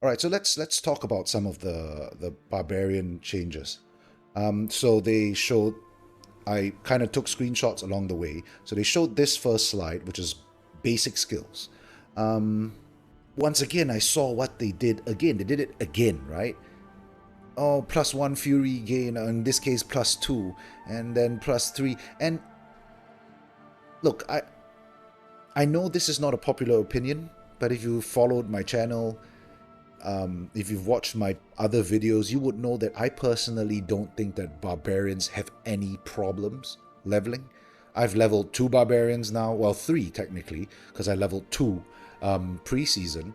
All right, so let's talk about some of the Barbarian changes. So they showed, I kind of took screenshots along the way. So they showed this first slide, which is basic skills. Once again, I saw what they did again. They did it again, right? Oh, +1 fury gain, in this case +2, and then +3. And look, I know this is not a popular opinion, but if you followed my channel, if you've watched my other videos, you would know that I personally don't think that barbarians have any problems leveling. I've leveled 2 barbarians now, well 3 technically, because I leveled 2 pre-season.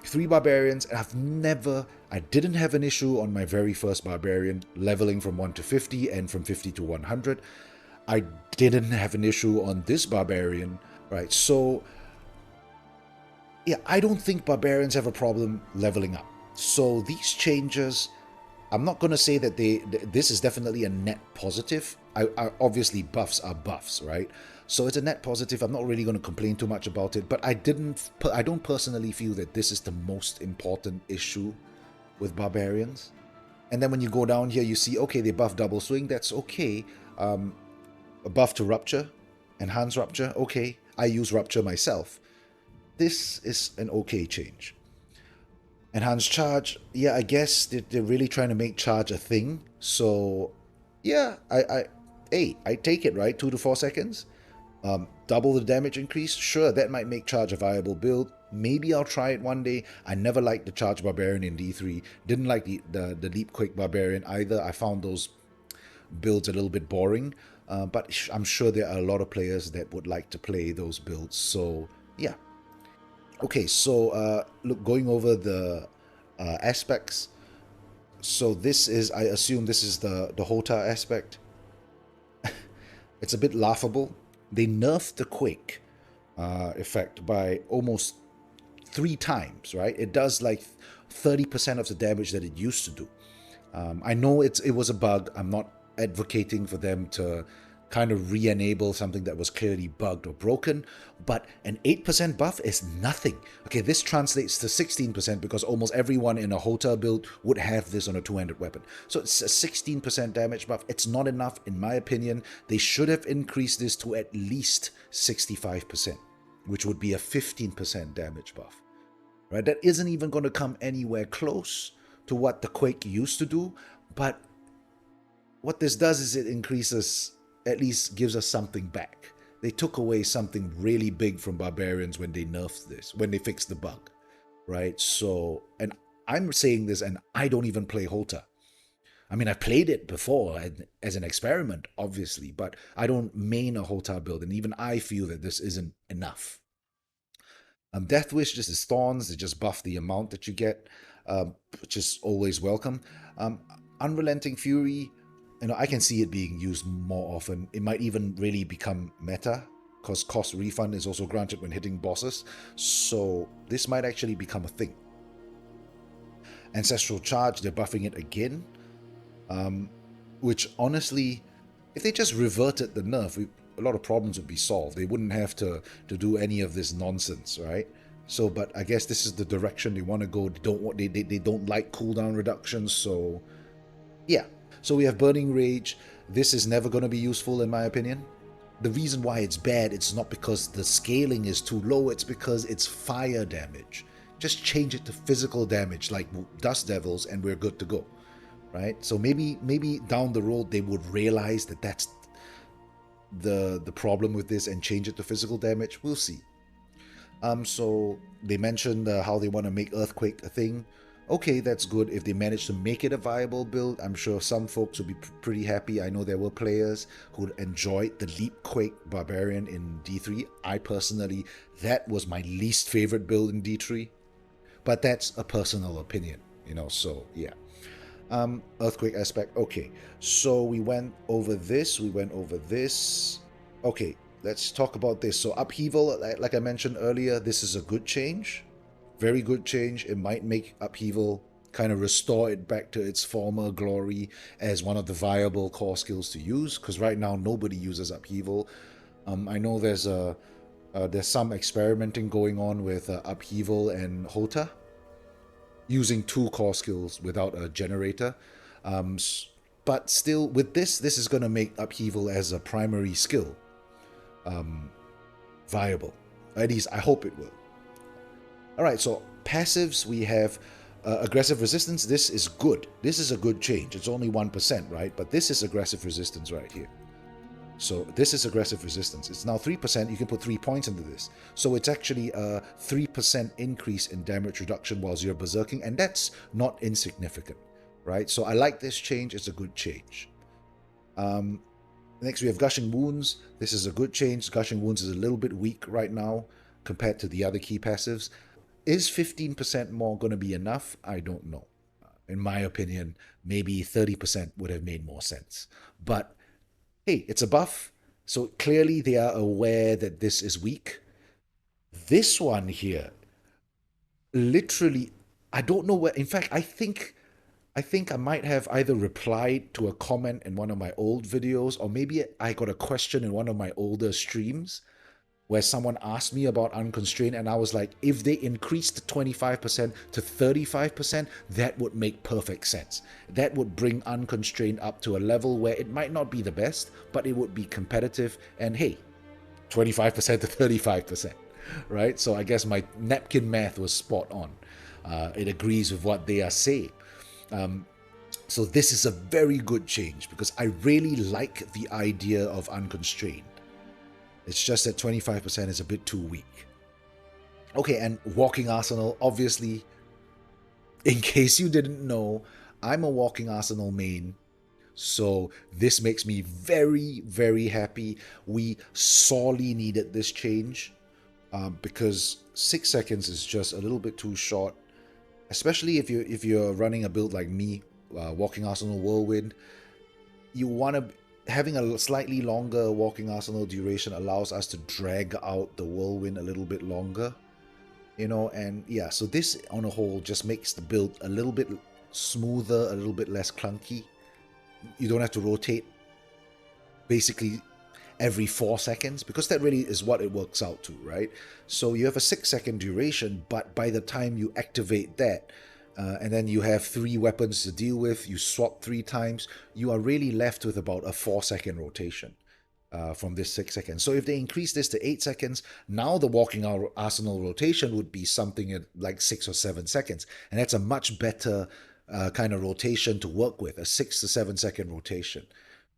3 barbarians, and I didn't have an issue on my very first barbarian leveling from 1 to 50 and from 50 to 100. I didn't have an issue on this barbarian, right? So yeah, I don't think barbarians have a problem leveling up. So these changes, I'm not going to say that this is definitely a net positive. I obviously buffs are buffs, right? So it's a net positive. I'm not really going to complain too much about it, but I don't personally feel that this is the most important issue with barbarians. And then when you go down here, you see, okay, they buff double swing. That's okay. A buff to rupture, enhance rupture. Okay, I use rupture myself. This is an okay change. Enhanced charge, yeah, I guess they're really trying to make charge a thing. So, yeah, I take it, right? 2 to 4 seconds. Double the damage increase, sure, that might make charge a viable build. Maybe I'll try it one day. I never liked the charge barbarian in D3. Didn't like the leap quick barbarian either. I found those builds a little bit boring. But I'm sure there are a lot of players that would like to play those builds. So, yeah. Okay, so look, going over the aspects. So this is, I assume this is the Hota aspect. It's a bit laughable. They nerfed the Quake effect by almost 3 times, right? It does like 30% of the damage that it used to do. I know it was a bug. I'm not advocating for them to kind of re-enable something that was clearly bugged or broken, but an 8% buff is nothing. Okay, this translates to 16% because almost everyone in a Hota build would have this on a two-handed weapon. So it's a 16% damage buff. It's not enough, in my opinion. They should have increased this to at least 65%, which would be a 15% damage buff. Right? That isn't even going to come anywhere close to what the Quake used to do, but what this does is it increases, at least gives us something back. They took away something really big from barbarians when they nerfed this, when they fixed the bug, right? So, and I'm saying this, and I don't even play Hota. I mean, I've played it before as an experiment, obviously, but I don't main a Hota build, and even I feel that this isn't enough. Death Wish just is thorns. They just buff the amount that you get, which is always welcome. Unrelenting Fury, I can see it being used more often. It might even really become meta, because cost refund is also granted when hitting bosses. So this might actually become a thing. Ancestral Charge, they're buffing it again, which honestly, if they just reverted the nerf, a lot of problems would be solved. They wouldn't have to do any of this nonsense, right? So, but I guess this is the direction they want to go. They don't like cooldown reductions, so yeah. So we have Burning Rage. This is never going to be useful in my opinion. The reason why it's bad, it's not because the scaling is too low, it's because it's fire damage. Just change it to physical damage like Dust Devils and we're good to go, right? So maybe down the road they would realize that that's the problem with this and change it to physical damage. We'll see. So they mentioned how they want to make Earthquake a thing. Okay, that's good. If they manage to make it a viable build, I'm sure some folks will be pretty happy. I know there were players who enjoyed the Leap Quake Barbarian in D3. I personally, that was my least favorite build in D3. But that's a personal opinion, so yeah. Earthquake aspect, okay. So we went over this. Okay, let's talk about this. So Upheaval, like I mentioned earlier, this is a good change. Very good change. It might make Upheaval kind of restore it back to its former glory as one of the viable core skills to use, because right now nobody uses Upheaval. I know there's some experimenting going on with Upheaval and Hota. using 2 core skills without a generator. But still, with this is going to make Upheaval as a primary skill viable. At least I hope it will. Alright, so passives, we have aggressive resistance. This is good. This is a good change. It's only 1%, right? But this is aggressive resistance right here. So this is aggressive resistance. It's now 3%. You can put 3 points into this. So it's actually a 3% increase in damage reduction whilst you're berserking, and that's not insignificant, right? So I like this change. It's a good change. Next we have Gushing Wounds. This is a good change. Gushing Wounds is a little bit weak right now compared to the other key passives. Is 15% more going to be enough? I don't know. In my opinion, maybe 30% would have made more sense. But hey, it's a buff, so clearly they are aware that this is weak. This one here, literally, I don't know where. In fact, I think I might have either replied to a comment in one of my old videos, or maybe I got a question in one of my older streams where someone asked me about unconstrained, and I was like, if they increased 25% to 35%, that would make perfect sense. That would bring unconstrained up to a level where it might not be the best, but it would be competitive, and hey, 25% to 35%, right? So I guess my napkin math was spot on. It agrees with what they are saying. So this is a very good change because I really like the idea of unconstrained. It's just that 25% is a bit too weak. Okay, and Walking Arsenal, obviously, in case you didn't know, I'm a Walking Arsenal main. So this makes me very, very happy. We sorely needed this change because 6 seconds is just a little bit too short. Especially if you're running a build like me, Walking Arsenal Whirlwind, you want to... Having a slightly longer Walking Arsenal duration allows us to drag out the Whirlwind a little bit longer, you know, and yeah, so this on a whole just makes the build a little bit smoother, a little bit less clunky. You don't have to rotate basically every 4 seconds, because that really is what it works out to, right? So you have a 6-second duration, but by the time you activate that, and then you have 3 weapons to deal with, you swap 3 times, you are really left with about a 4-second rotation from this 6 seconds. So if they increase this to 8 seconds, now the Walking Arsenal rotation would be something at like 6 or 7 seconds. And that's a much better kind of rotation to work with, a 6 to 7 second rotation,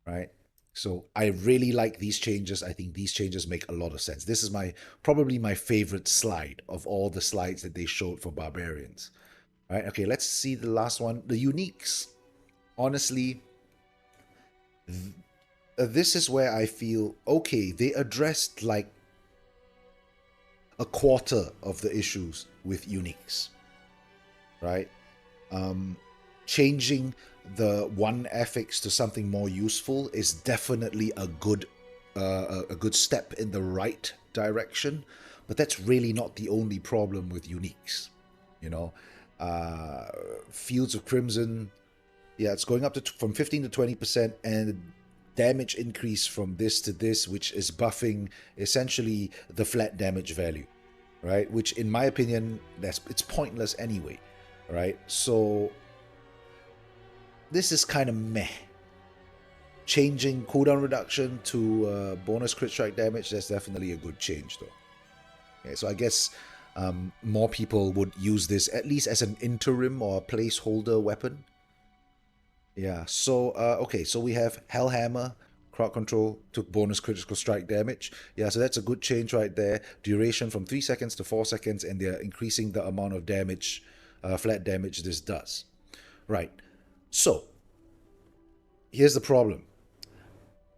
right? So I really like these changes. I think these changes make a lot of sense. This is probably my favorite slide of all the slides that they showed for Barbarians. Right, okay, let's see the last one. The uniques. Honestly, this is where I feel, okay, they addressed like a quarter of the issues with uniques. Right? Changing the one affix to something more useful is definitely a good step in the right direction, but that's really not the only problem with uniques, you know. Fields of Crimson, yeah, it's going up to from 15 to 20%, and damage increase from this to this, which is buffing essentially the flat damage value, right? Which, in my opinion, it's pointless anyway, right? So this is kind of meh. Changing cooldown reduction to bonus crit strike damage, that's definitely a good change, though. Okay, so I guess more people would use this at least as an interim or a placeholder weapon. Yeah, so, okay, so we have Hellhammer, crowd control, took bonus critical strike damage. Yeah, so that's a good change right there. Duration from 3 seconds to 4 seconds, and they're increasing the amount of damage, flat damage this does. Right, so, here's the problem.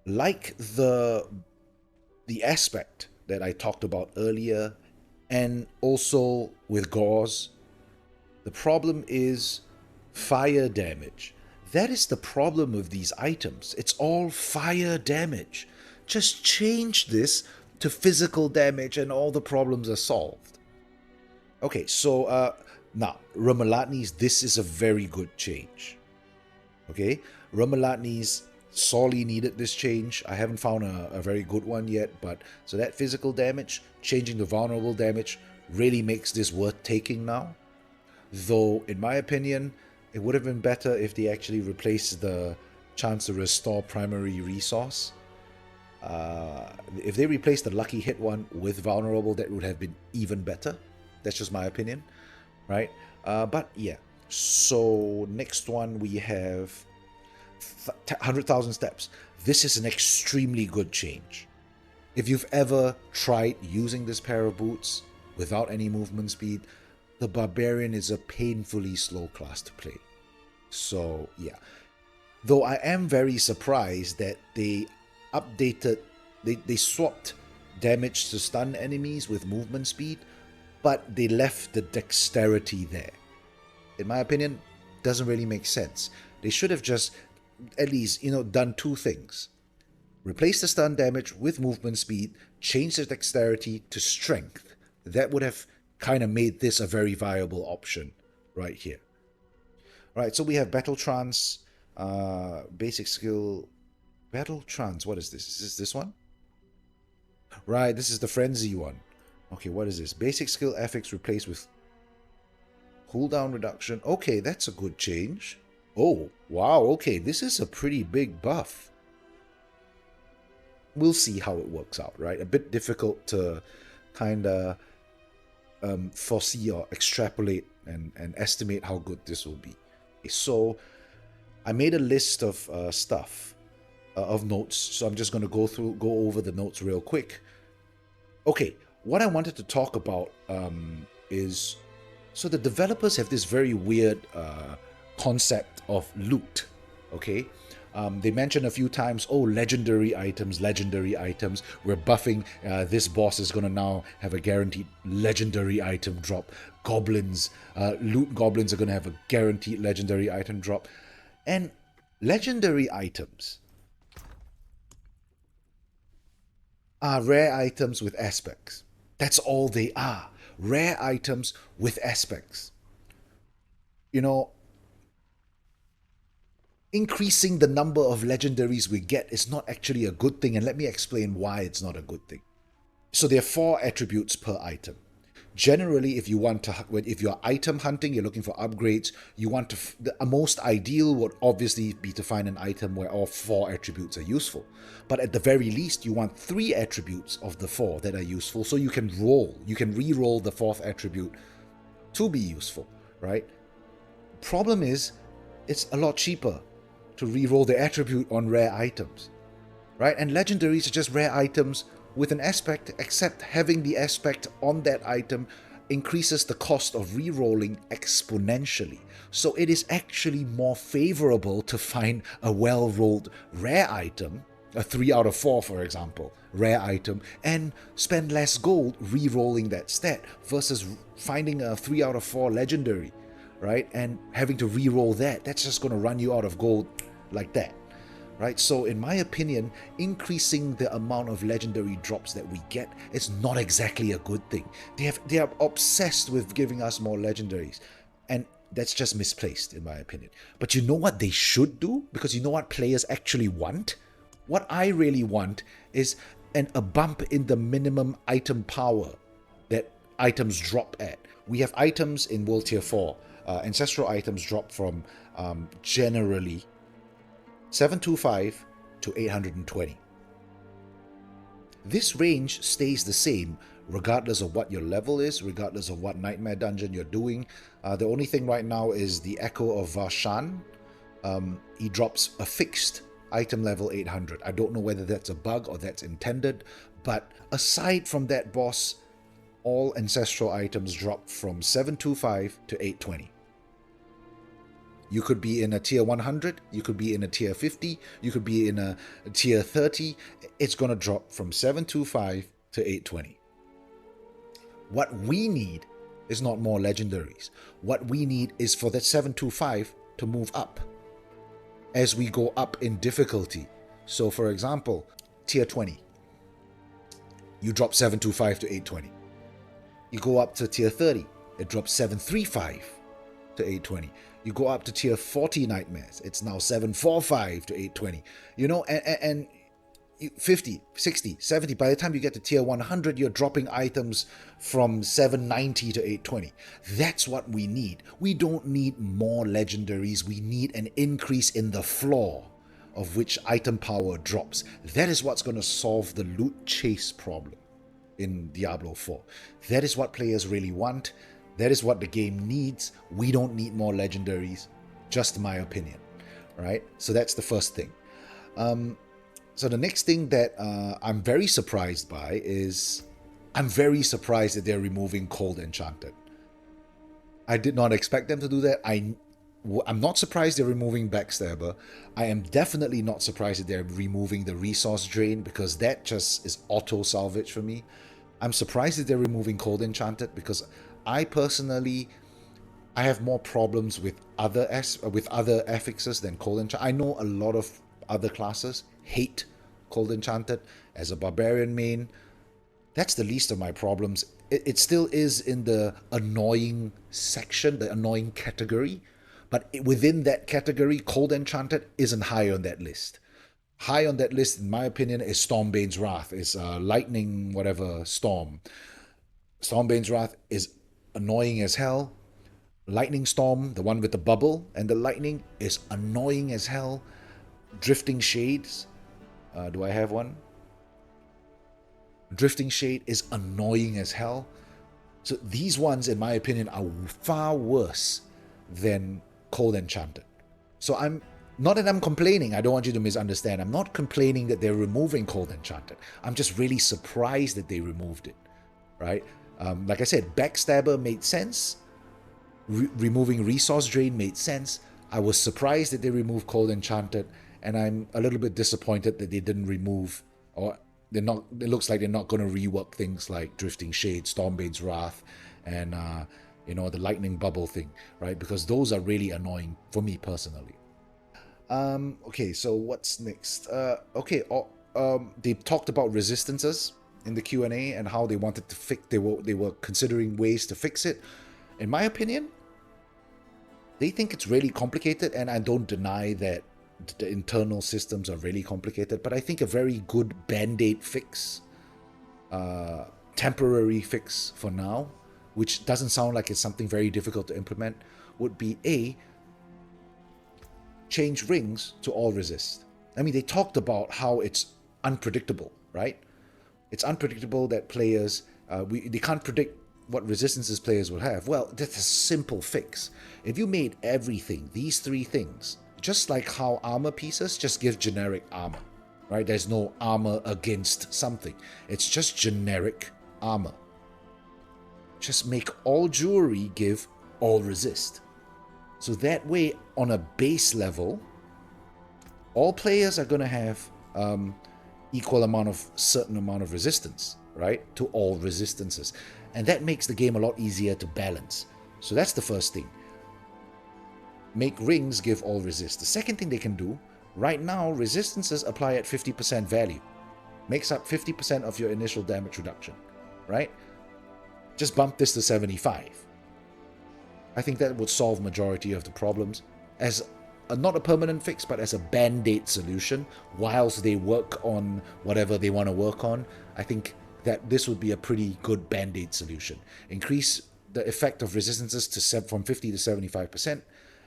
Like the aspect that I talked about earlier, and also with Gauze, the problem is fire damage. That is the problem with these items. It's all fire damage. Just change this to physical damage and all the problems are solved. Okay, so now, Ramalatni's, this is a very good change. Okay, Ramalatni's sorely needed this change. I haven't found a very good one yet, but so that physical damage, changing the vulnerable damage, really makes this worth taking now. Though, in my opinion, it would have been better if they actually replaced the chance to restore primary resource. If they replaced the lucky hit one with vulnerable, that would have been even better. That's just my opinion, right? But yeah. So next one we have 100,000 steps. This is an extremely good change. If you've ever tried using this pair of boots without any movement speed, the Barbarian is a painfully slow class to play. So yeah. Though I am very surprised that they updated, they swapped damage to stun enemies with movement speed, but they left the dexterity there. In my opinion, doesn't really make sense. They should have just at least, done two things. Replace the stun damage with movement speed, change the dexterity to strength. That would have kind of made this a very viable option right here. Alright, so we have Battle Trance, basic skill, Battle Trance, what is this? Is this one? Right, this is the Frenzy one. Okay, what is this? Basic skill affix replaced with cooldown reduction. Okay, that's a good change. Oh, wow, okay, this is a pretty big buff. We'll see how it works out, right? A bit difficult to kind of foresee or extrapolate and estimate how good this will be. So I made a list of stuff, of notes, so I'm just going to go over the notes real quick. Okay, what I wanted to talk about is, so the developers have this very weird concept of loot, okay? They mentioned a few times, oh, legendary items. We're buffing, this boss is going to now have a guaranteed legendary item drop. Goblins, loot goblins are going to have a guaranteed legendary item drop. And legendary items are rare items with aspects. That's all they are. Rare items with aspects. Increasing the number of legendaries we get is not actually a good thing, and let me explain why it's not a good thing. So there are 4 attributes per item. Generally, if you're item hunting, you're looking for upgrades, you want to, the most ideal would obviously be to find an item where all 4 attributes are useful. But at the very least, you want 3 attributes of the 4 that are useful, so you can re-roll the 4th attribute to be useful, right? Problem is, it's a lot cheaper to re-roll the attribute on rare items, right? And legendaries are just rare items with an aspect, except having the aspect on that item increases the cost of re-rolling exponentially. So it is actually more favorable to find a well-rolled rare item, a 3 out of 4 for example, rare item, and spend less gold re-rolling that stat versus finding a 3 out of 4 legendary, right? And having to re-roll that's just going to run you out of gold like that. Right, so in my opinion, increasing the amount of legendary drops that we get is not exactly a good thing. They are obsessed with giving us more legendaries, and that's just misplaced in my opinion. But you know what they should do? Because you know what players actually want? What I really want is a bump in the minimum item power that items drop at. We have items in World Tier 4. Ancestral items drop from generally 725 to 820. This range stays the same regardless of what your level is, regardless of what nightmare dungeon you're doing. The only thing right now is the Echo of Varshan. He drops a fixed item level 800. I don't know whether that's a bug or that's intended, but aside from that boss, all ancestral items drop from 725 to 820. You could be in a tier 100, you could be in a tier 50, you could be in a tier 30. It's going to drop from 725 to 820. What we need is not more legendaries. What we need is for that 725 to move up as we go up in difficulty. So for example, tier 20, you drop 725 to 820. You go up to tier 30, it drops 735 to 820. You go up to tier 40 nightmares, it's now 745 to 820. And 50, 60, 70. By the time you get to tier 100, you're dropping items from 790 to 820. That's what we need. We don't need more legendaries. We need an increase in the floor of which item power drops. That is what's going to solve the loot chase problem in Diablo 4. That is what players really want. That is what the game needs. We don't need more legendaries. Just my opinion. Right? So that's the first thing. So the next thing that I'm very surprised by is I'm very surprised that they're removing Cold Enchanted. I did not expect them to do that. I'm not surprised they're removing Backstabber. I am definitely not surprised that they're removing the Resource Drain, because that just is auto salvage for me. I'm surprised that they're removing Cold Enchanted because I personally, I have more problems with other affixes than Cold Enchanted. I know a lot of other classes hate Cold Enchanted. As a Barbarian main, that's the least of my problems. It still is in the annoying section, the annoying category, but within that category, Cold Enchanted isn't high on that list. High on that list, in my opinion, is Stormbane's Wrath, is Lightning whatever Storm. Stormbane's Wrath is annoying as hell. Lightning Storm, the one with the bubble and the lightning, is annoying as hell. Drifting Shades, do I have one? Drifting Shade is annoying as hell. So these ones, in my opinion, are far worse than Cold Enchanted. So I'm not that I'm complaining, I don't want you to misunderstand. I'm not complaining that they're removing Cold Enchanted. I'm just really surprised that they removed it, right? Like I said, Backstabber made sense. Removing Resource Drain made sense. I was surprised that they removed Cold Enchanted, and I'm a little bit disappointed that they didn't remove, or they're not. It looks like they're not going to rework things like Drifting Shade, Stormbane's Wrath, and the Lightning Bubble thing, right? Because those are really annoying for me personally. Okay, so what's next? They talked about resistances in the Q&A and how they wanted to fix. They were considering ways to fix it. In my opinion, they think it's really complicated, and I don't deny that the internal systems are really complicated, but I think a very good band-aid fix, temporary fix for now, which doesn't sound like it's something very difficult to implement, would be change rings to all resist. I mean, they talked about how it's unpredictable, right? It's unpredictable that players, they can't predict what resistances players will have. Well, that's a simple fix. If you made everything, these three things, just like how armor pieces just give generic armor, right? There's no armor against something. It's just generic armor. Just make all jewelry give all resist. So that way, on a base level, all players are going to have equal amount of certain amount of resistance, right? To all resistances. And that makes the game a lot easier to balance. So that's the first thing. Make rings give all resist. The second thing they can do, right now, resistances apply at 50% value. Makes up 50% of your initial damage reduction, right? Just bump this to 75. I think that would solve majority of the problems as not a permanent fix, but as a band-aid solution whilst they work on whatever they want to work on. I think that this would be a pretty good band-aid solution. Increase the effect of resistances to from 50 to 75%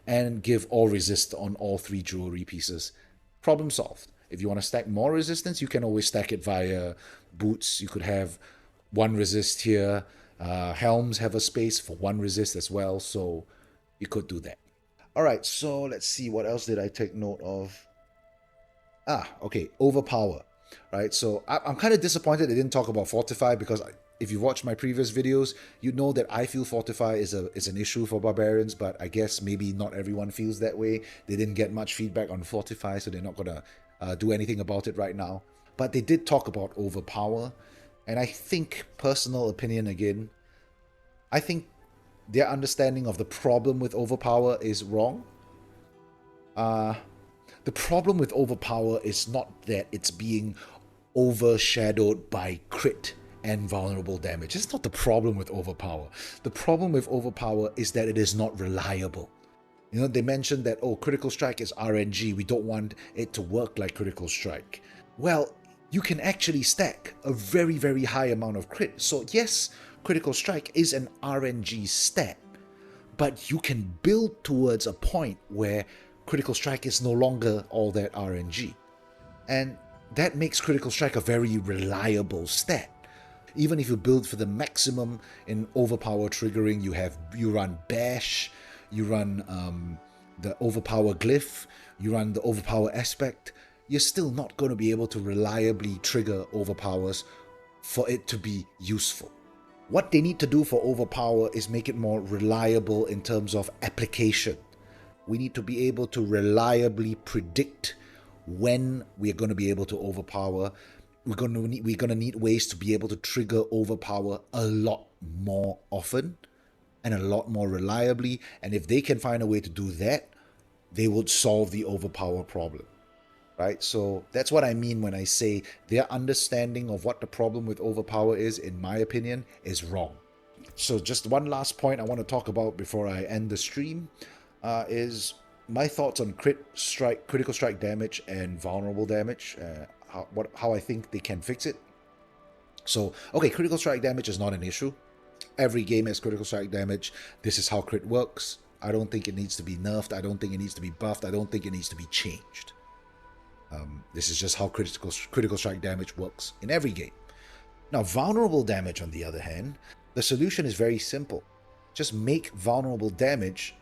and give all resist on all three jewelry pieces. Problem solved. If you want to stack more resistance, you can always stack it via boots. You could have one resist here. Helms have a space for one resist as well, so you could do that. Alright, so let's see, what else did I take note of? Okay, Overpower. Right, so I'm kind of disappointed they didn't talk about Fortify, because if you watch my previous videos, you know that I feel Fortify is an issue for Barbarians, but I guess maybe not everyone feels that way. They didn't get much feedback on Fortify, so they're not going to do anything about it right now. But they did talk about Overpower, and I think, personal opinion again, I think their understanding of the problem with Overpower is wrong. The problem with Overpower is not that it's being overshadowed by crit and vulnerable damage. It's not the problem with Overpower. The problem with Overpower is that it is not reliable. You know, they mentioned that, oh, Critical Strike is RNG. We don't want it to work like Critical Strike. Well, you can actually stack a very, very high amount of crit. So yes, Critical Strike is an RNG stat, but you can build towards a point where Critical Strike is no longer all that RNG. And that makes Critical Strike a very reliable stat. Even if you build for the maximum in Overpower triggering, you run Bash, you run the Overpower Glyph, you run the Overpower Aspect, you're still not going to be able to reliably trigger Overpowers for it to be useful. What they need to do for Overpower is make it more reliable in terms of application. We need to be able to reliably predict when we're going to be able to overpower. We're going to need ways to be able to trigger Overpower a lot more often and a lot more reliably. And if they can find a way to do that, they would solve the Overpower problem. Right? So that's what I mean when I say their understanding of what the problem with Overpower is, in my opinion, is wrong. So just one last point I want to talk about before I end the stream is my thoughts on critical strike damage and vulnerable damage, how I think they can fix it. So, okay, critical strike damage is not an issue. Every game has critical strike damage. This is how crit works. I don't think it needs to be nerfed. I don't think it needs to be buffed. I don't think it needs to be changed. This is just how critical strike damage works in every game. Now, vulnerable damage, on the other hand, the solution is very simple. Just make vulnerable damage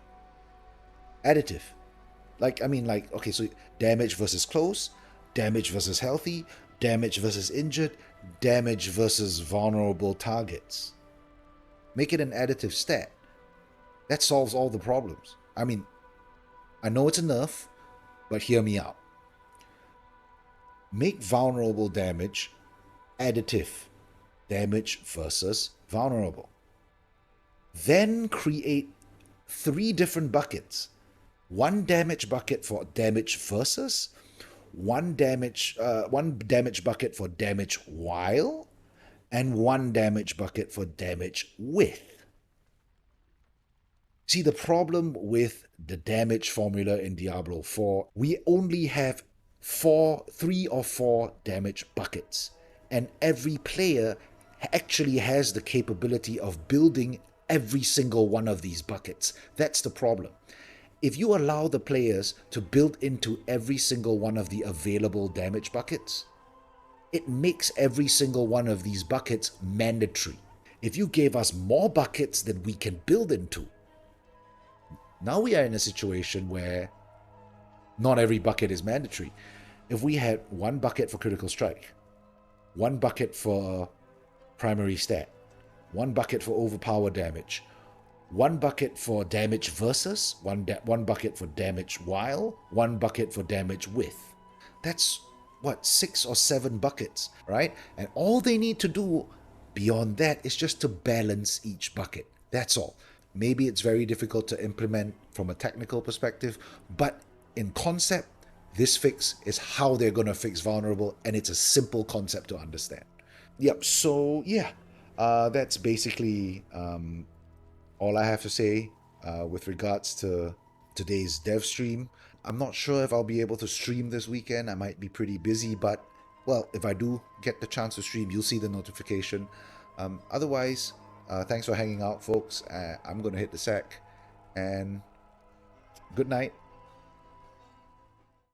additive. Okay, so damage versus close, damage versus healthy, damage versus injured, damage versus vulnerable targets. Make it an additive stat. That solves all the problems. I mean, I know it's a nerf, but hear me out. Make vulnerable damage additive. Damage versus vulnerable. Then create 3 different buckets. One damage bucket for damage versus, one damage bucket for damage while, and one damage bucket for damage with. See, the problem with the damage formula in Diablo 4, we only have 3 or 4 damage buckets, and every player actually has the capability of building every single one of these buckets. That's the problem. If you allow the players to build into every single one of the available damage buckets, it makes every single one of these buckets mandatory. If you gave us more buckets than we can build into, now we are in a situation where not every bucket is mandatory. If we had 1 bucket for critical strike, 1 bucket for primary stat, 1 bucket for overpower damage, 1 bucket for damage versus, one bucket for damage while, 1 bucket for damage with. That's, 6 or 7 buckets, right? And all they need to do beyond that is just to balance each bucket. That's all. Maybe it's very difficult to implement from a technical perspective, but in concept, this fix is how they're going to fix vulnerable, and it's a simple concept to understand. Yep, so yeah, that's basically all I have to say with regards to today's dev stream. I'm not sure if I'll be able to stream this weekend. I might be pretty busy, but, well, if I do get the chance to stream, you'll see the notification. Otherwise, thanks for hanging out, folks. I'm going to hit the sack, and good night.